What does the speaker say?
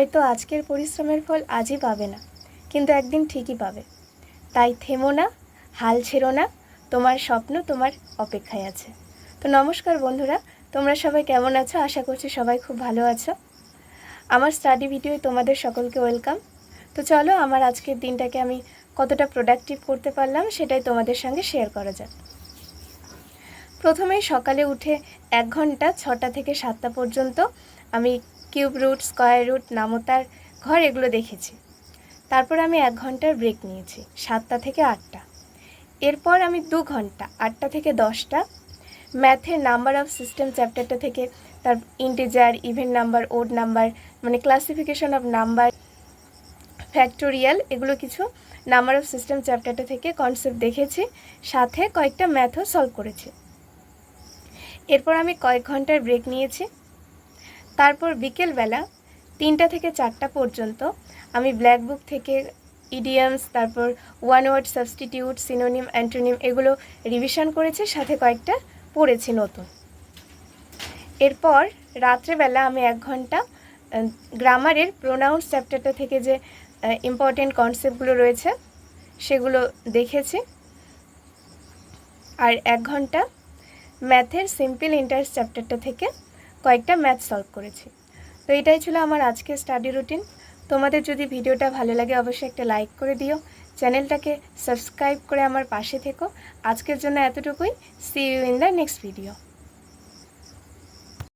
হয়তো আজকের পরিশ্রমের ফল আজই পাবে না, কিন্তু একদিন ঠিকই পাবে। তাই থেমো না, হাল ছেড়ো না, তোমার স্বপ্ন তোমার অপেক্ষায় আছে। তো নমস্কার বন্ধুরা, তোমরা সবাই কেমন আছো? আশা করছি সবাই খুব ভালো আছো। আমার স্টাডি ভিডিওয় তোমাদের সকলকে ওয়েলকাম। তো চলো আমার আজকের দিনটাকে আমি কতটা প্রোডাক্টিভ করতে পারলাম সেটাই তোমাদের সঙ্গে শেয়ার করা যাক। প্রথমেই সকালে উঠে 1 ঘন্টা 6টা থেকে 7টা পর্যন্ত আমি কিউব রুট, স্কয়ার রুট, নামতার ঘর এগুলো দেখেছি। তারপর আমি 1 ঘন্টার ব্রেক নিয়েছি 7টা থেকে 8টা। এরপর আমি 2 ঘন্টা 8টা থেকে 10টা ম্যাথের নাম্বার অফ সিস্টেম চ্যাপ্টারটা থেকে তার integer, even number, ode number, মানে ক্লাসিফিকেশন অফ নাম্বার, ফ্যাক্টোরিয়াল, এগুলো কিছু নাম্বার অফ সিস্টেম চ্যাপ্টারটা থেকে কনসেপ্ট দেখেছি, সাথে কয়েকটা ম্যাথও সলভ করেছি। এরপর আমি কয়েক ঘন্টার ব্রেক নিয়েছি। তারপর বিকেলবেলা 3টা থেকে 4টা পর্যন্ত আমি ব্ল্যাক বুক থেকে ইডিয়ামস, তারপর one word substitute, synonym, antonym এগুলো রিভিশন করেছি, সাথে কয়েকটা পড়েছি নতুন। এরপর রাত্রেবেলা আমি 1 ঘন্টা গ্রামারের প্রোনাউন্স চ্যাপ্টারটা থেকে যে ইম্পর্টেন্ট কনসেপ্টগুলো রয়েছে সেগুলো দেখেছি, আর 1 ঘন্টা ম্যাথের সিম্পল ইন্টারেস্ট চ্যাপ্টারটা থেকে কয়েকটা ম্যাথ সলভ করেছি। তো এটাই ছিল আমার আজকের স্টাডি রুটিন। তোমাদের যদি ভিডিওটা ভালো লাগে অবশ্যই একটা লাইক করে দিও, চ্যানেলটাকে সাবস্ক্রাইব করে আমার পাশে থেকো। আজকের জন্য এতটুকুই। See you in the next video.